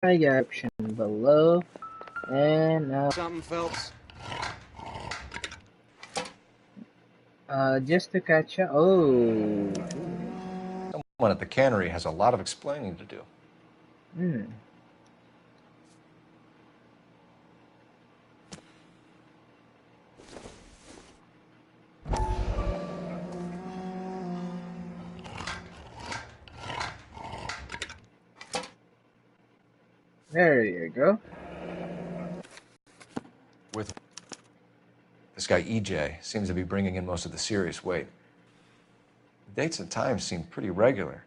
I got option below and Something, Phelps? just to catch up. Oh, Someone at the cannery has a lot of explaining to do. hmm. There you go. With this guy EJ seems to be bringing in most of the serious weight. The dates and times seem pretty regular.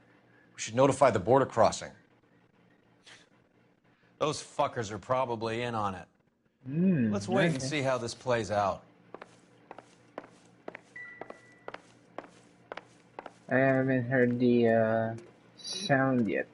We should notify the border crossing. Those fuckers are probably in on it. Let's wait and Okay. see how this plays out. I haven't heard the sound yet.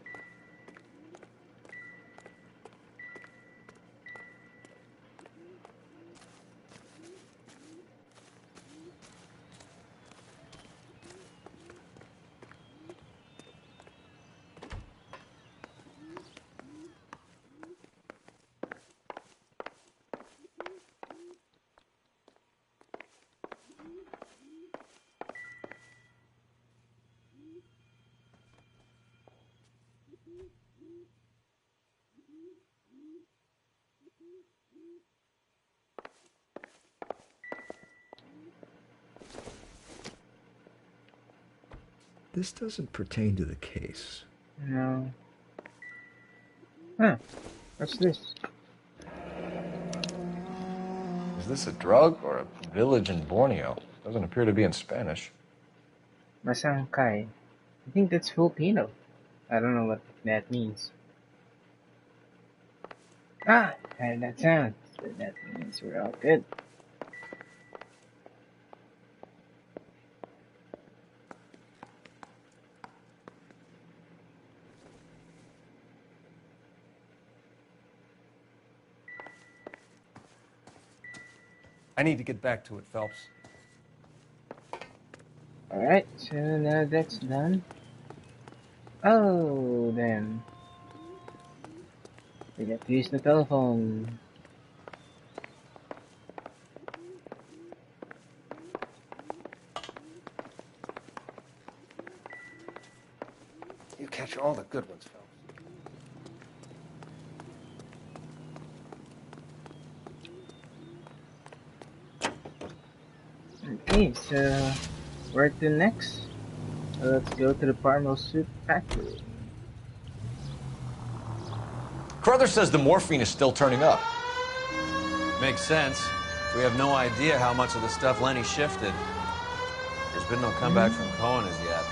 This doesn't pertain to the case. No. Huh. What's this? Is this a drug or a village in Borneo? Doesn't appear to be in Spanish. Masangkay. I think that's Filipino. I don't know what that means. Ah, I heard that sound. So that means we're all good. I need to get back to it, Phelps. Alright, so now that's done. Oh, then. We get to use the telephone. You catch all the good ones, Phelps. Okay, so where to next? Let's go to the Parmo Soup Factory. Carruthers says the morphine is still turning up. Makes sense. We have no idea how much of the stuff Lenny shifted. There's been no comeback from Cohen as yet.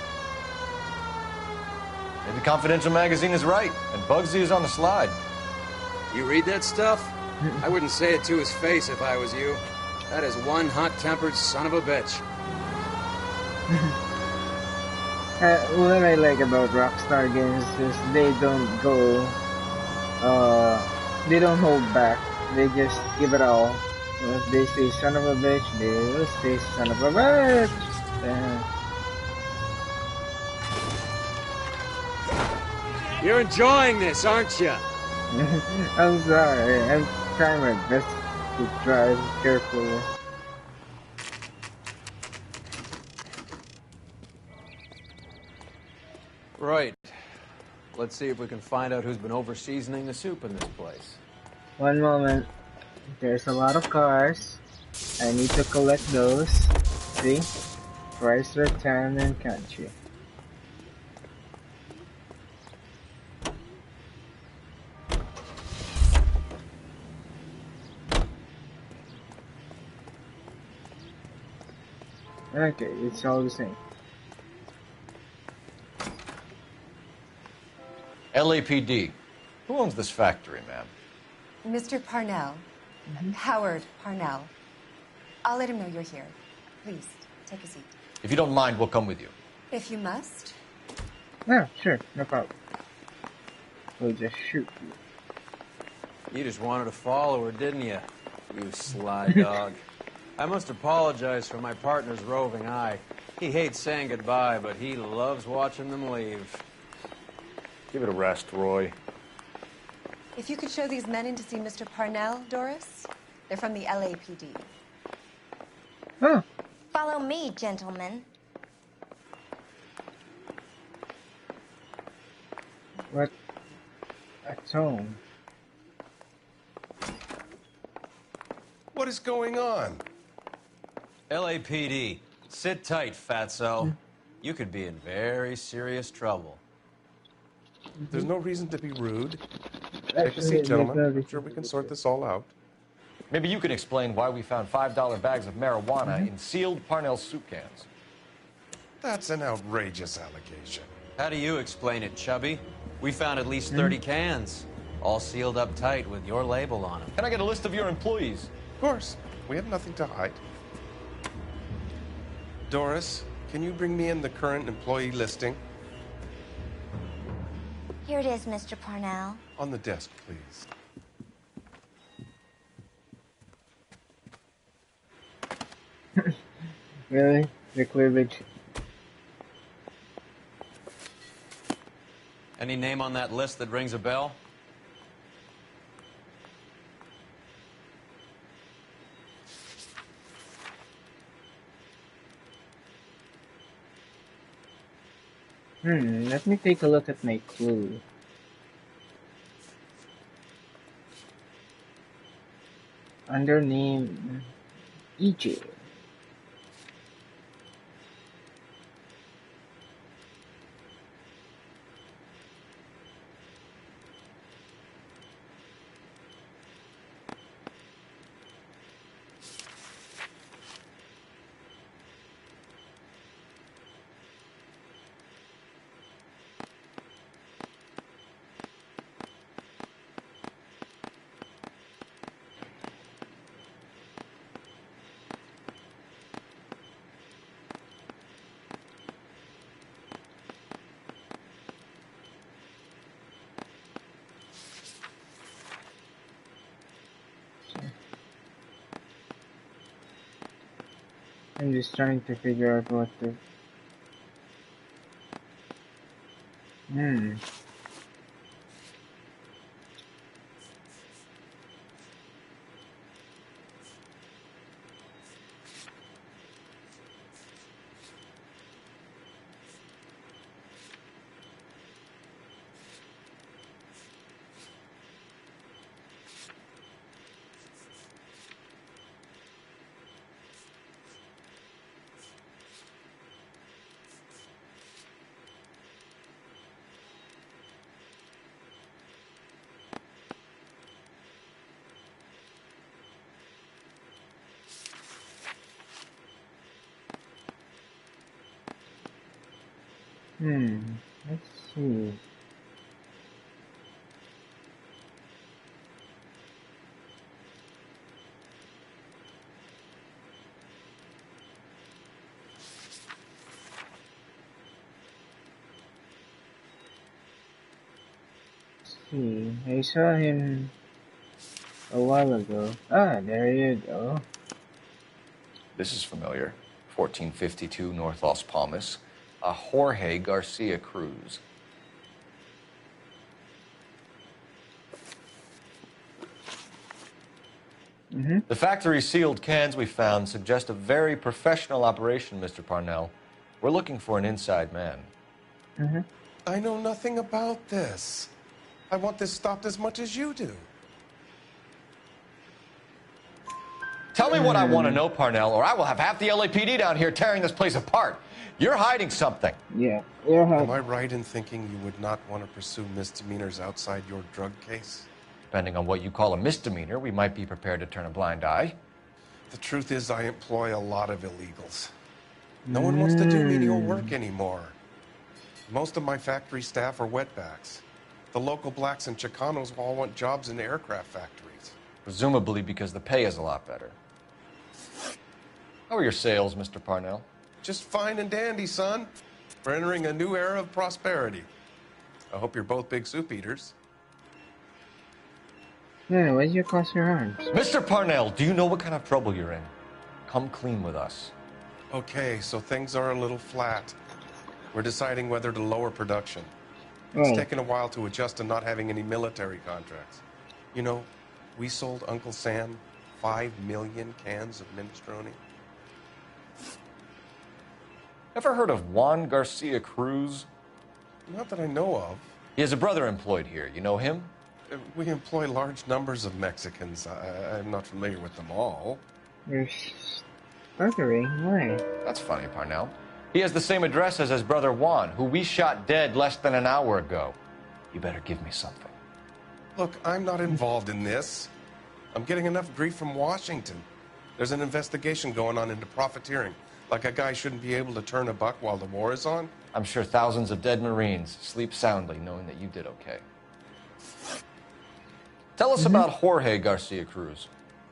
Maybe Confidential Magazine is right, and Bugsy is on the slide. You read that stuff? I wouldn't say it to his face if I was you. That is one hot-tempered son of a bitch. What I like about Rockstar games is they don't go, they don't hold back. They just give it all. If they say son of a bitch, they will say son of a bitch. You're enjoying this, aren't you? I'm sorry. I'm trying my best to drive carefully. Right. Let's see if we can find out who's been over-seasoning the soup in this place. One moment. There's a lot of cars. I need to collect those. See? Chrysler, Town, and Country. Okay, it's all the same. LAPD. Who owns this factory, ma'am? Mr. Parnell. Howard Parnell. I'll let him know you're here. Please, take a seat. If you don't mind, we'll come with you. If you must. Yeah, sure, no problem. We'll just shoot you. You just wanted to follow her, didn't you? You sly dog. I must apologize for my partner's roving eye. He hates saying goodbye, but he loves watching them leave. Give it a rest, Roy. If you could show these men in to see Mr. Parnell, Doris. They're from the LAPD. Huh. Follow me, gentlemen. What a tone. What is going on? LAPD, sit tight, fatso. You could be in very serious trouble. There's no reason to be rude. Take a Actually, seat, gentlemen. maybe- I'm sure we can sort this all out. Maybe you can explain why we found $5 bags of marijuana in sealed Parnell soup cans. That's an outrageous allegation. How do you explain it, Chubby? We found at least 30 cans, all sealed up tight with your label on them. Can I get a list of your employees? Of course, we have nothing to hide. Doris, can you bring me in the current employee listing? Here it is, Mr. Parnell. On the desk, please. Really? The cleavage. Any name on that list that rings a bell? Let me take a look at my clue. Under name EJ. I'm just trying to figure out what the... Let's see. I saw him a while ago. Ah, there you go. This is familiar. 1452 North Las Palmas. A Jorge Garcia Cruz. The factory sealed cans we found suggest a very professional operation, Mr. Parnell. We're looking for an inside man. I know nothing about this. I want this stopped as much as you do. Tell me what I want to know, Parnell, or I will have half the LAPD down here tearing this place apart. You're hiding something. Yeah, you're Am I right in thinking you would not want to pursue misdemeanors outside your drug case? Depending on what you call a misdemeanor, we might be prepared to turn a blind eye. The truth is, I employ a lot of illegals. No one wants to do menial work anymore. Most of my factory staff are wetbacks. The local blacks and Chicanos all want jobs in aircraft factories. Presumably because the pay is a lot better. How are your sales, Mr. Parnell? Just fine and dandy, son. We're entering a new era of prosperity. I hope you're both big soup eaters. No, why'd you cross your arms? Mr. Parnell, do you know what kind of trouble you're in? Come clean with us. Okay, so things are a little flat. We're deciding whether to lower production. It's Right. taken a while to adjust to not having any military contracts. You know, we sold Uncle Sam 5 million cans of minestrone. Ever heard of Juan Garcia Cruz? Not that I know of. He has a brother employed here. You know him? We employ large numbers of Mexicans. I'm not familiar with them all. You're stuttering. Why? That's funny, Parnell. He has the same address as his brother Juan, who we shot dead less than an hour ago. You better give me something. Look, I'm not involved in this. I'm getting enough grief from Washington. There's an investigation going on into profiteering. Like a guy shouldn't be able to turn a buck while the war is on. I'm sure thousands of dead Marines sleep soundly knowing that you did okay. Tell us about Jorge Garcia Cruz.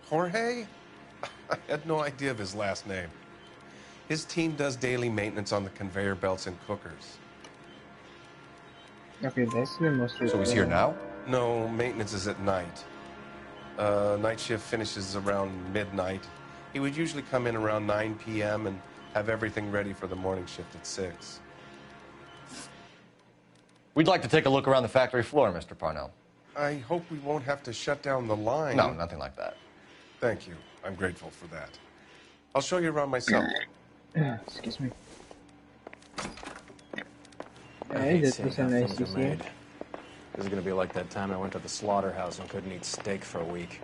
Jorge? I had no idea of his last name. His team does daily maintenance on the conveyor belts and cookers. Okay, that's the most. So he's here now? No, maintenance is at night. Night shift finishes around midnight. He would usually come in around 9 p.m. and have everything ready for the morning shift at 6. We'd like to take a look around the factory floor, Mr. Parnell. I hope we won't have to shut down the line. No, nothing like that. Thank you. I'm grateful for that. I'll show you around myself. Excuse me. I Alright, hate that seeing was a how nice things are to see. made. This is gonna be like that time I went to the slaughterhouse and couldn't eat steak for a week.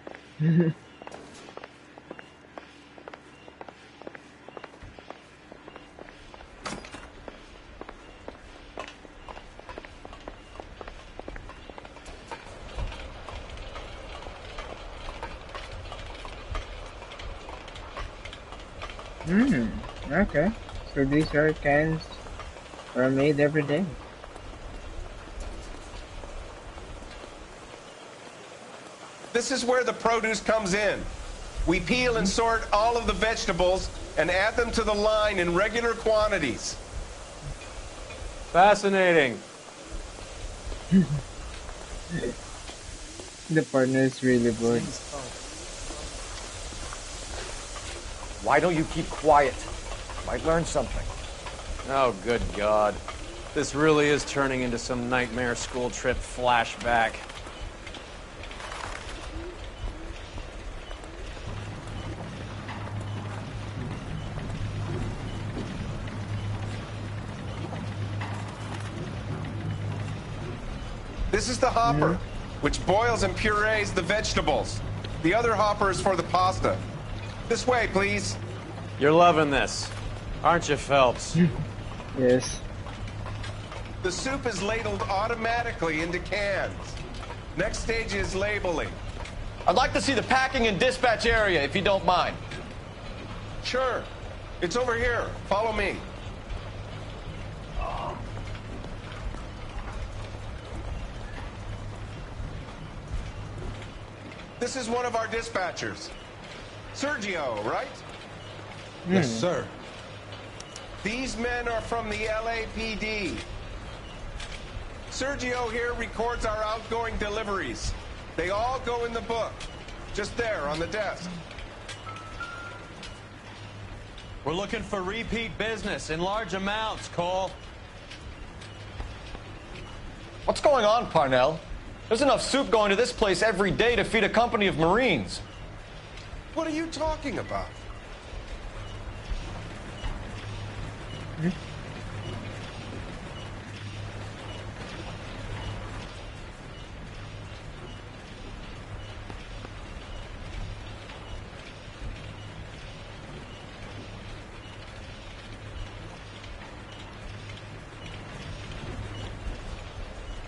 Okay. So these are cans are made every day. This is where the produce comes in. We peel and sort all of the vegetables and add them to the line in regular quantities. Fascinating. The partner is really bored. Why don't you keep quiet? Might learn something. Oh, good God. This really is turning into some nightmare school trip flashback. This is the hopper, which boils and purees the vegetables. The other hopper is for the pasta. This way, please. You're loving this, aren't you, Phelps? Yes. The soup is ladled automatically into cans. Next stage is labeling. I'd like to see the packing and dispatch area, if you don't mind. Sure. It's over here. Follow me. This is one of our dispatchers. Sergio, right? Yes, sir. These men are from the LAPD. Sergio here records our outgoing deliveries. They all go in the book. Just there on the desk. We're looking for repeat business in large amounts, Cole. What's going on, Parnell? There's enough soup going to this place every day to feed a company of Marines. What are you talking about?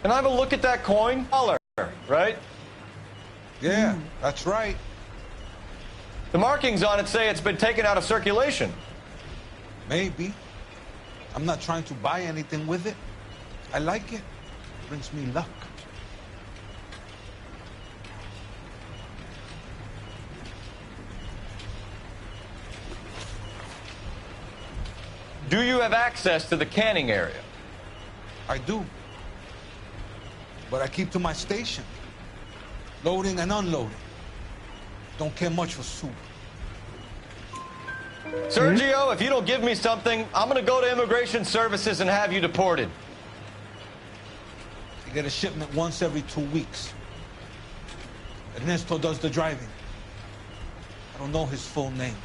Can I have a look at that coin? $1, right? Yeah, that's right. The markings on it say it's been taken out of circulation. Maybe. I'm not trying to buy anything with it. I like it. Brings me luck. Do you have access to the canning area? I do. But I keep to my station. Loading and unloading. Don't care much for soup. Sergio, if you don't give me something, I'm gonna go to Immigration Services and have you deported. get a shipment once every 2 weeks. Ernesto does the driving. I don't know his full name.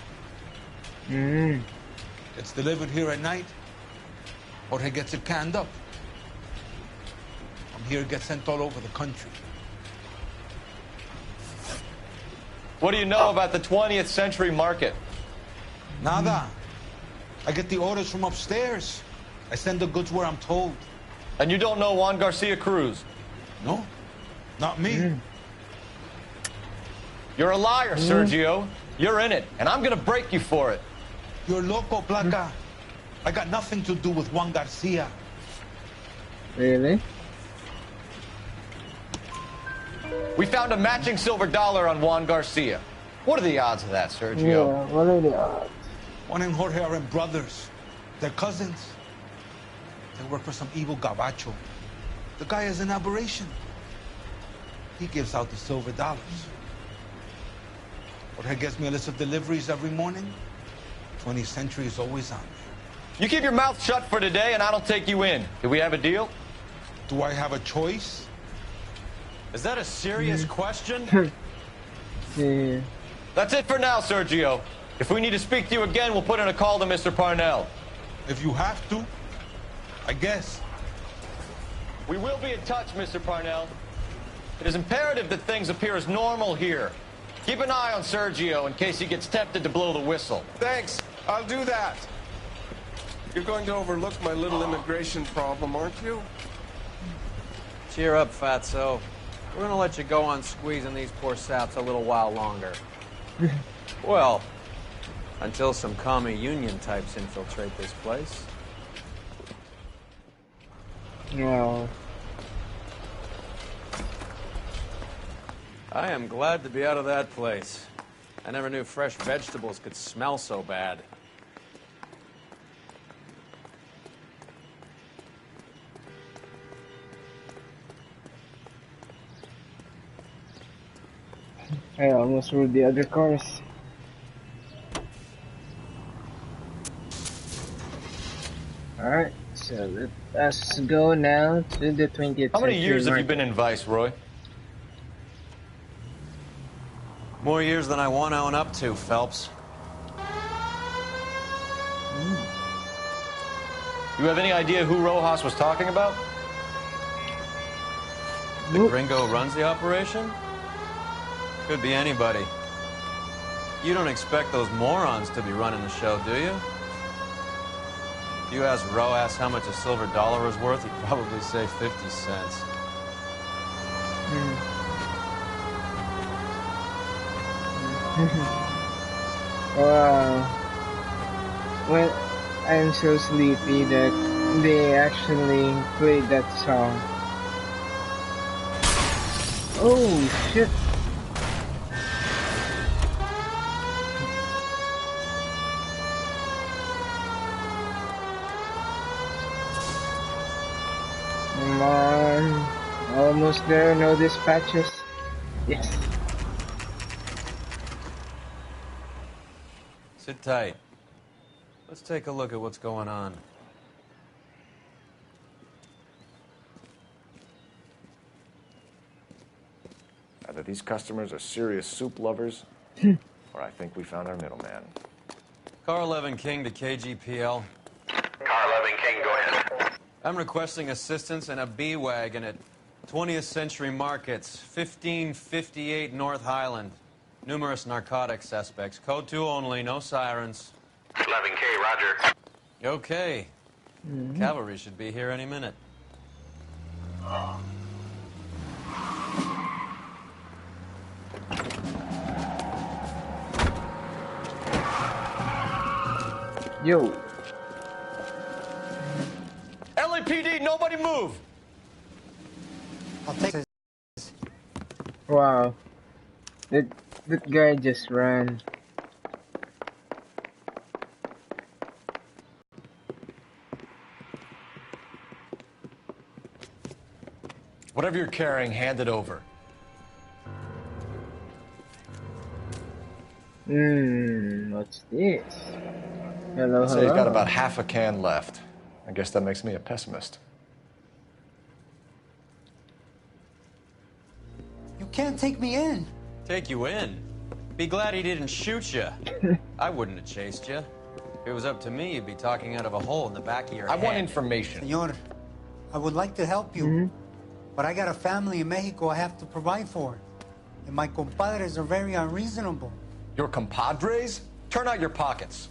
It's delivered here at night. Jorge gets it canned up. From here, it gets sent all over the country. What do you know about the 20th century market? Nada. I get the orders from upstairs. I send the goods where I'm told. And you don't know Juan Garcia Cruz? No, not me. You're a liar, Sergio. You're in it, and I'm gonna break you for it. You're loco, Placa. I got nothing to do with Juan Garcia. Really? We found a matching silver dollar on Juan Garcia. What are the odds of that, Sergio? Yeah, what are the odds? Juan and Jorge are brothers. They're cousins. They work for some evil gabacho. The guy is an aberration. He gives out the silver dollars. Jorge gets me a list of deliveries every morning. 20th Century is always on there. You keep your mouth shut for today, and I don't take you in. Do we have a deal? Do I have a choice? Is that a serious question? Yeah. That's it for now, Sergio. If we need to speak to you again, we'll put in a call to Mr. Parnell. If you have to, I guess. We will be in touch, Mr. Parnell. It is imperative that things appear as normal here. Keep an eye on Sergio in case he gets tempted to blow the whistle. Thanks. I'll do that. You're going to overlook my little immigration problem, aren't you? Cheer up, Fatso. We're gonna let you go on squeezing these poor saps a little while longer. Well, until some commie union types infiltrate this place. No. I am glad to be out of that place. I never knew fresh vegetables could smell so bad. I almost ruled the other cars. Alright, so let us go now to the 20th How many century years have you market. been in Vice, Roy? More years than I want to own up to, Phelps. You have any idea who Rojas was talking about? The gringo who runs the operation? Could be anybody. You don't expect those morons to be running the show, do you? If you asked Rojas how much a silver dollar was worth, he'd probably say 50 cents. Wow. Well, I'm so sleepy that they actually played that song. Oh shit. Come on. Almost there, no dispatches. Yes. Sit tight. Let's take a look at what's going on. Either these customers are serious soup lovers, or I think we found our middleman. Car 11 King to KGPL. Car 11 King, go ahead. I'm requesting assistance in a B-Wagon at 20th Century Markets, 1558 North Highland. Numerous narcotic suspects. Code 2 only, no sirens. 11K, roger. Okay. Cavalry should be here any minute. Yo. LAPD, nobody move! I'll take this. Wow. That guy just ran. Whatever you're carrying, hand it over. What's this? Hello, So he's got about half a can left. I guess that makes me a pessimist. can't take me in. Take you in? Be glad he didn't shoot you. I wouldn't have chased you. If it was up to me, you'd be talking out of a hole in the back of your head. I want information. Senor, I would like to help you, but I got a family in Mexico I have to provide for. And my compadres are very unreasonable. Your compadres? Turn out your pockets.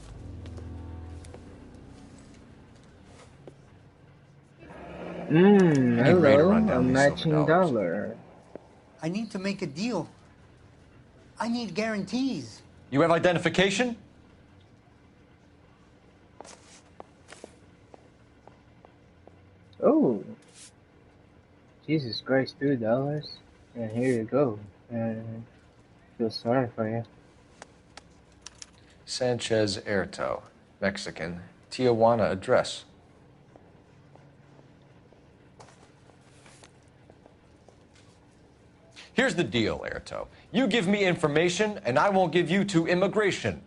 Hello, a matching dollar. I need to make a deal. I need guarantees. You have identification? Oh, Jesus Christ, $2. And here you go. Feel sorry for you. Sanchez Erto, Mexican, Tijuana address. Here's the deal, Erto. You give me information, and I won't give you to immigration.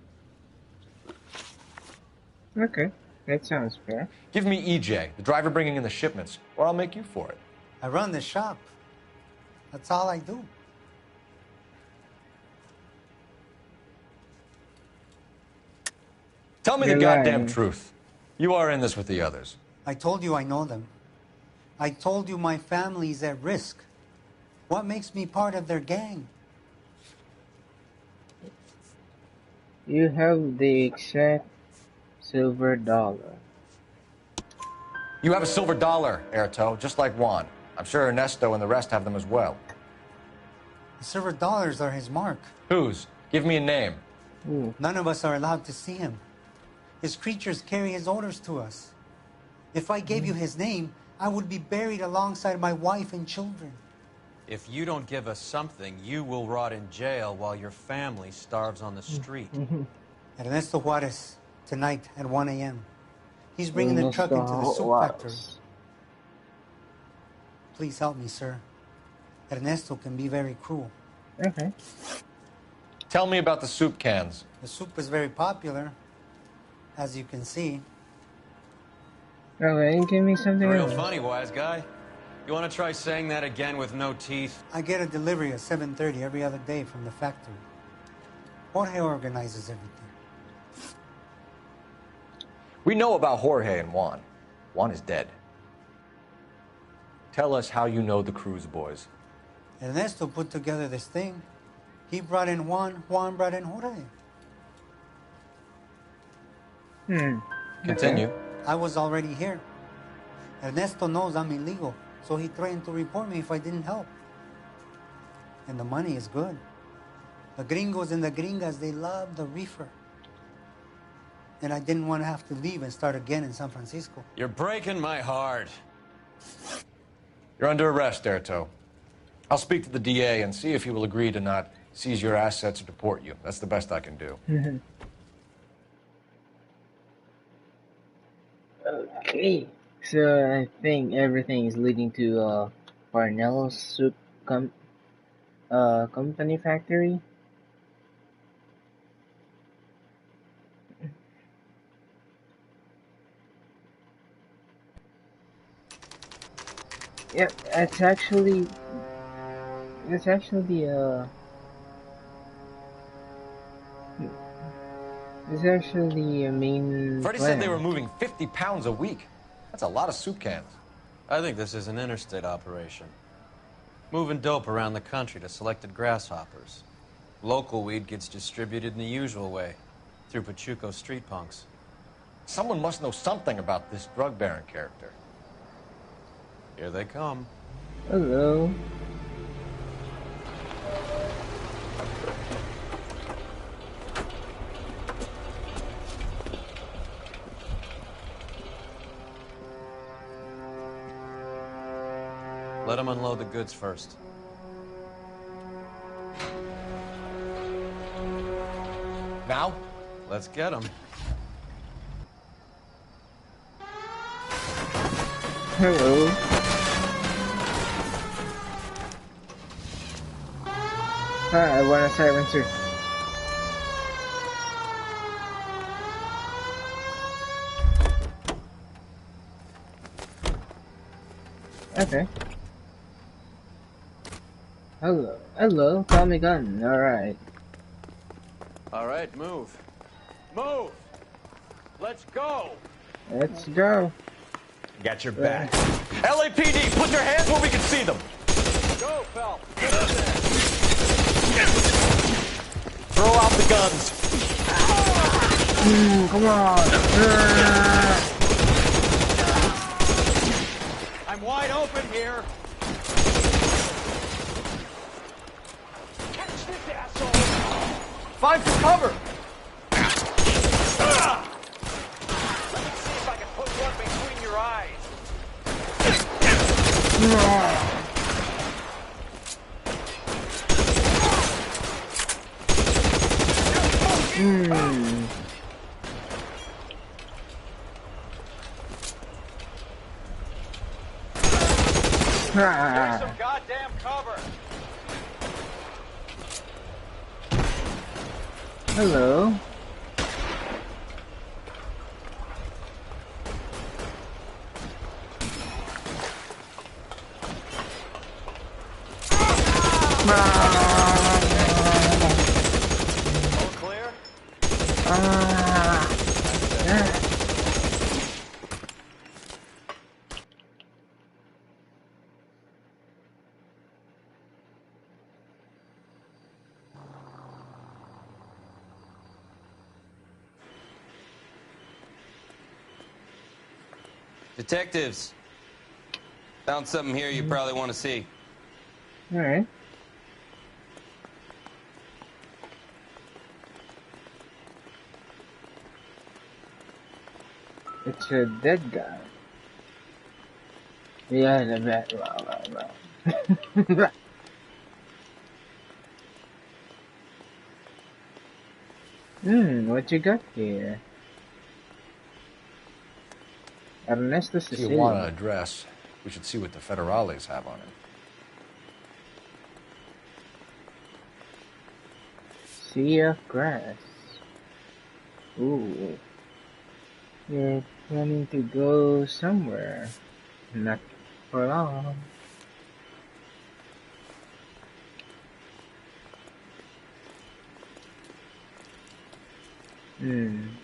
Okay, that sounds fair. Give me EJ, the driver bringing in the shipments, or I'll make you for it. I run the shop. That's all I do. Tell me You're the goddamn lying. truth. You are in this with the others. I told you I know them. I told you my family's at risk. What makes me part of their gang? You have the exact silver dollar. You have a silver dollar, Erto, just like Juan. I'm sure Ernesto and the rest have them as well. The silver dollars are his mark. Whose? Give me a name. None of us are allowed to see him. His creatures carry his orders to us. If I gave you his name, I would be buried alongside my wife and children. If you don't give us something, you will rot in jail while your family starves on the street. Ernesto Juarez, tonight at 1 a.m. He's bringing the truck into the soup factory. Please help me, sir. Ernesto can be very cruel. Okay. Tell me about the soup cans. The soup is very popular, as you can see. Okay, give me something Real else. funny, wise guy. You want to try saying that again with no teeth? I get a delivery at 7:30 every other day from the factory. Jorge organizes everything. We know about Jorge and Juan. Juan is dead. Tell us how you know the Cruz boys. Ernesto put together this thing. He brought in Juan, Juan brought in Jorge. Continue. I was already here. Ernesto knows I'm illegal, so he threatened to report me if I didn't help. And the money is good. The gringos and the gringas, they love the reefer. And I didn't want to have to leave and start again in San Francisco. You're breaking my heart. You're under arrest, Erto. I'll speak to the DA and see if he will agree to not seize your assets or deport you. That's the best I can do. Okay. So I think everything is leading to Parnell's soup company factory. Yep, it's actually a main Freddie said they were moving 50 pounds a week. That's a lot of soup cans. I think this is an interstate operation. Moving dope around the country to selected grasshoppers. Local weed gets distributed in the usual way, through Pachuco street punks. Someone must know something about this drug baron character. Here they come. Hello. Let them unload the goods first. Now? Let's get them. Hello. Hi, I want a silencer. Okay. Hello. Hello, Tommy gun. Alright. All right, move. Move! Let's go! Let's go. Got your back. LAPD, put your hands where we can see them. Go, Phelps! Get in there! Throw out the guns. Come on. I'm wide open here! Catch this asshole. Find some cover. Let me see if I can put one between your eyes. There's some goddamn cover! Hello. All clear? Detectives, found something here you probably want to see. Alright. It's a dead guy. Yeah, the bat. What you got here? Ernesto If you Sicilian. want an address, we should see what the federales have on it. Sea of grass. Ooh. You're planning to go somewhere. Not for long.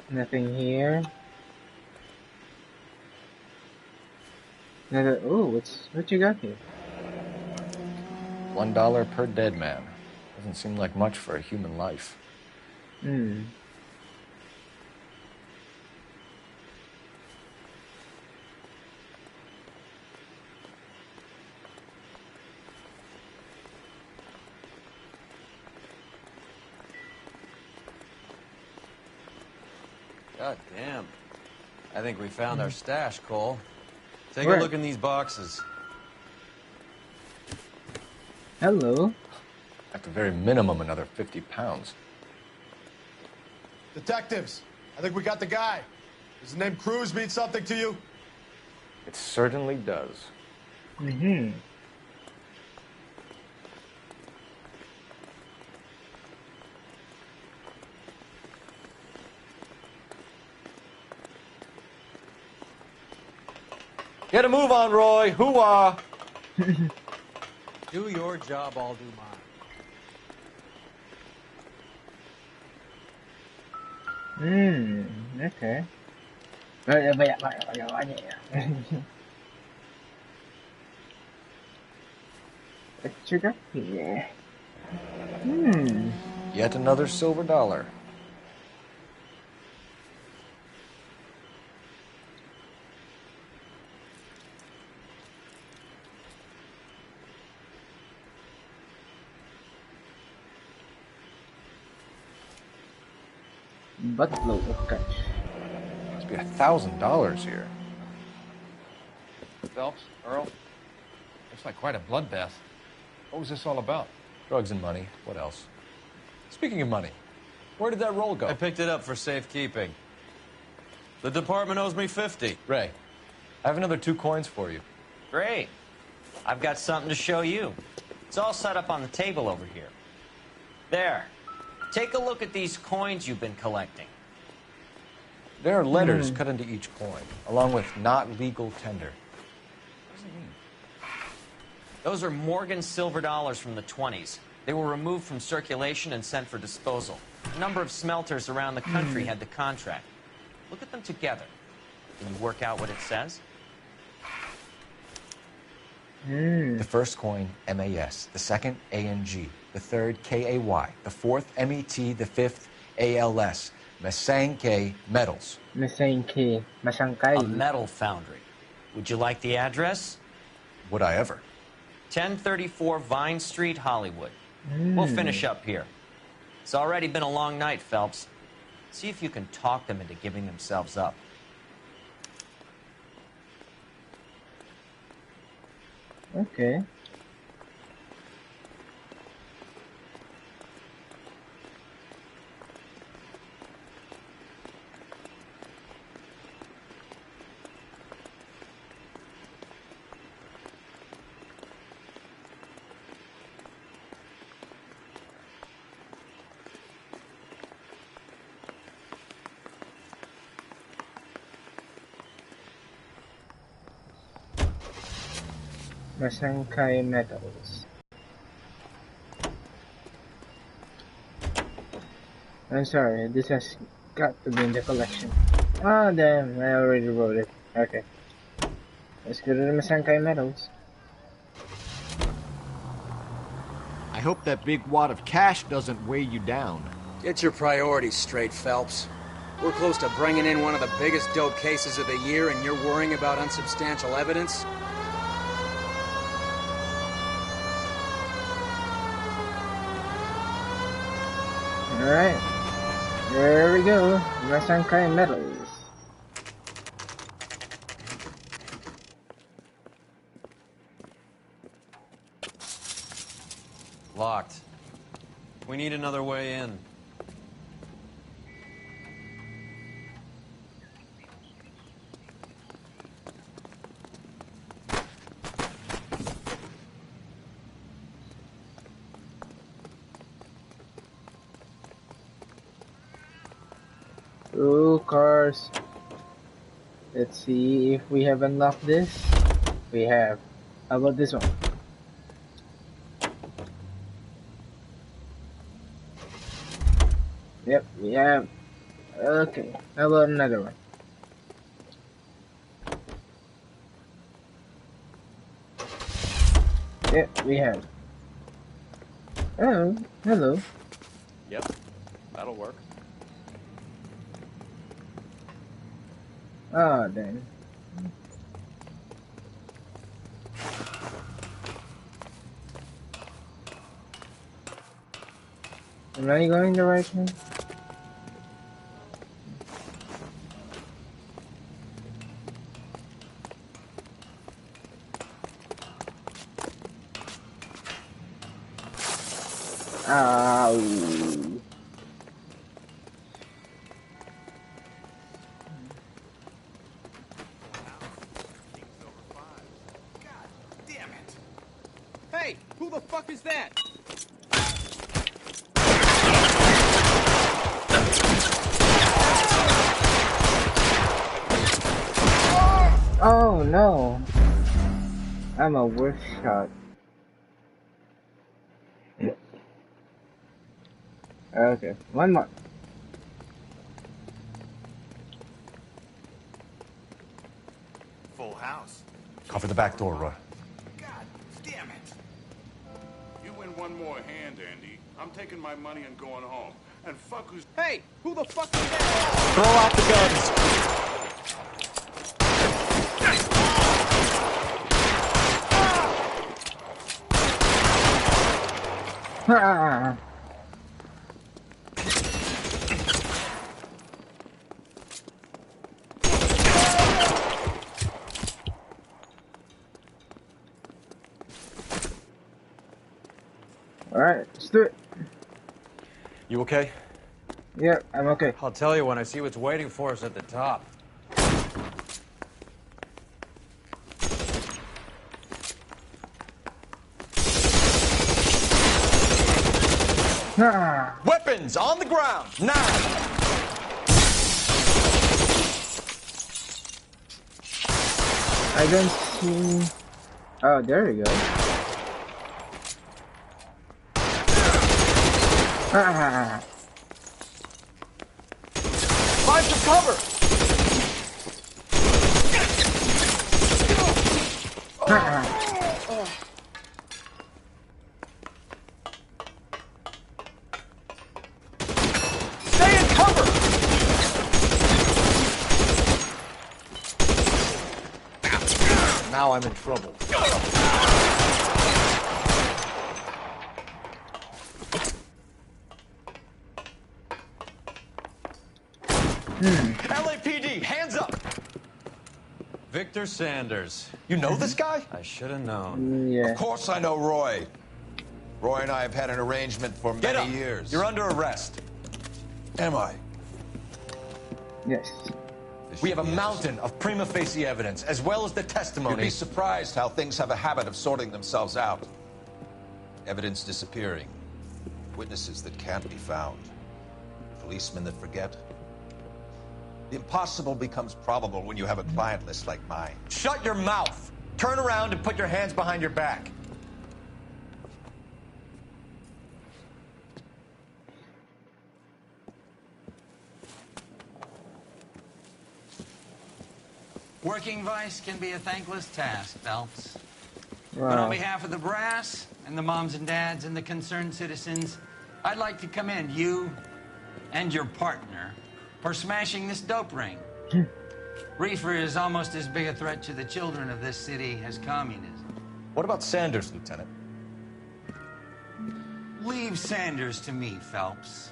Nothing here. Another. Oh, what you got here? $1 per dead man. Doesn't seem like much for a human life. God damn. I think we found our stash, Cole. Take Where? a look in these boxes. Hello. At the very minimum, another 50 pounds. Detectives, I think we got the guy. Does the name Cruz mean something to you? It certainly does. Get a move on, Roy. Hoo-ah. Do your job, I'll do mine. Okay. What you got here? Yet another silver dollar. Buttload of cash. Must be $1,000 here. Phelps, Earl, looks like quite a bloodbath. What was this all about? Drugs and money. What else? Speaking of money, where did that roll go? I picked it up for safekeeping. The department owes me 50. Ray, I have another 2 coins for you. Great. I've got something to show you. It's all set up on the table over here. There. Take a look at these coins you've been collecting. There are letters cut into each coin, along with not legal tender. What does it mean? Those are Morgan silver dollars from the 20s. They were removed from circulation and sent for disposal. A number of smelters around the country had the contract. Look at them together. Can you work out what it says? The first coin, MAS. The second, ANG. The third, KAY. The fourth, MET. The fifth, ALS. Masankey Metals. Masankey. A metal foundry. Would you like the address? Would I ever? 1034 Vine Street, Hollywood. We'll finish up here. It's already been a long night, Phelps. See if you can talk them into giving themselves up. Okay. Masankey Metals. I'm sorry, this has got to be in the collection. Ah, damn, I already wrote it. Okay. Let's go to the Masankey Metals. I hope that big wad of cash doesn't weigh you down. Get your priorities straight, Phelps. We're close to bringing in one of the biggest dope cases of the year, and you're worrying about unsubstantial evidence? Alright. There we go. Masankey Metals. Locked. We need another way in. Ooh, cars. Let's see if we have unlocked this. We have. How about this one? Yep, we have. Okay, how about another one? Yep, we have. Oh, hello. Yep, that'll work. Ah, dang. Am I going the right way? Ow. Hey, who the fuck is that? Oh no. I'm a worse shot. Okay, one more. Full house. Cover the back door, Roy. God damn it. You win one more hand, Andy. I'm taking my money and going home. And fuck who's... Hey, who the fuck is that? Throw out the guns. Ah. Alright, let's do it. You okay? Yeah, I'm okay. I'll tell you when I see what's waiting for us at the top. Ah. Weapons on the ground, now! I don't see... Oh, there we go. Find some cover! Stay in cover! Now I'm in trouble. LAPD, hands up! Victor Sanders. You know this guy? I should have known. Yeah. Of course I know Roy. Roy and I have had an arrangement for Get many up. years. You're under arrest. Am I? Yes. We have a mountain of prima facie evidence, as well as the You'd testimony. be surprised how things have a habit of sorting themselves out. Evidence disappearing. Witnesses that can't be found. Policemen that forget. The impossible becomes probable when you have a client list like mine. Shut your mouth! Turn around and put your hands behind your back. Working vice can be a thankless task, Phelps. Wow. But on behalf of the brass and the moms and dads and the concerned citizens, I'd like to commend you and your partner for smashing this dope ring. Reefer is almost as big a threat to the children of this city as communism. What about Sanders, Lieutenant? Leave Sanders to me, Phelps.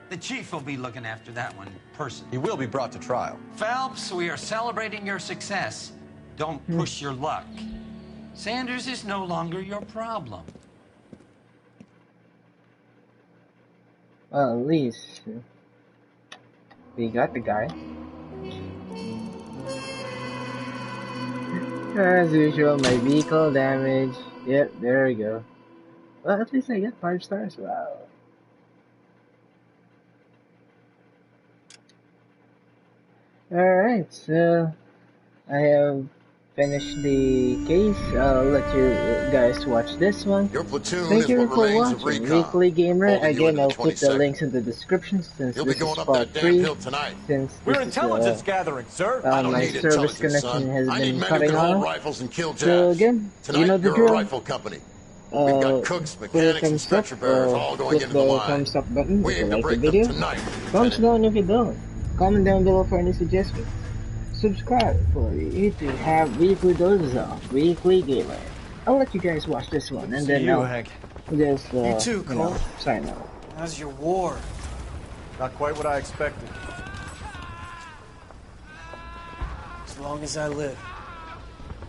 The chief will be looking after that one personally. He will be brought to trial. Phelps, we are celebrating your success. Don't push your luck. Sanders is no longer your problem. Well, at least we got the guy. As usual, my vehicle damage. Yep, there we go. Well, at least I got 5 stars. Wow. Alright, so I have finished the case. I'll let you guys watch this one. Your platoon Thank is you what for remains of watching. recon. Weekly Gamer. Holding you Again, into I'll the put the 22nd. links in the description since You'll be this going is up part that damn 3. hill tonight. Since We're this intelligence is, gathering, sir. I don't my need service intelligence, connection son. has I need been men who cutting can hold off. rifles and kill So jazz. again, Tonight, you know the you're drill. a rifle company. We've got cooks, mechanics, and stretcher bearers all going click into the the line. thumbs up button We if you aim to like the break video. them tonight. Thumbs down if you don't. Comment down below for any suggestions. Subscribe for you to have weekly doses of Weekly Gamer. I'll let you guys watch this one and then I'll Hank. just You too, Cole. sign out. How's your war? Not quite what I expected. As long as I live,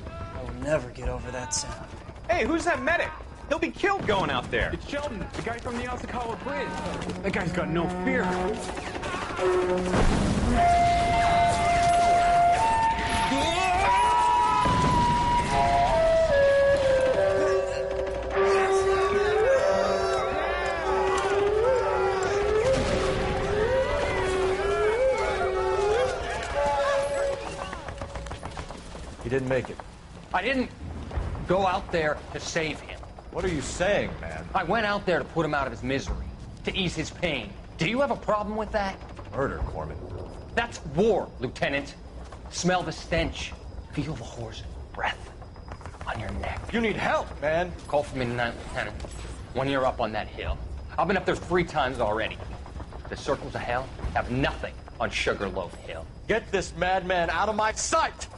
I will never get over that sound. Hey, who's that medic? He'll be killed going out there. It's Sheldon, the guy from the Osakawa Bridge. That guy's got no fear. He didn't make it. I didn't go out there to save him. What are you saying, man? I went out there to put him out of his misery, to ease his pain. Do you have a problem with that? Murder, Corman. That's war, Lieutenant. Smell the stench. Feel the horse's breath on your neck. You need help, man. Call for me tonight, Lieutenant. When you're up on that hill. I've been up there 3 times already. The circles of hell have nothing on Sugarloaf Hill. Get this madman out of my sight!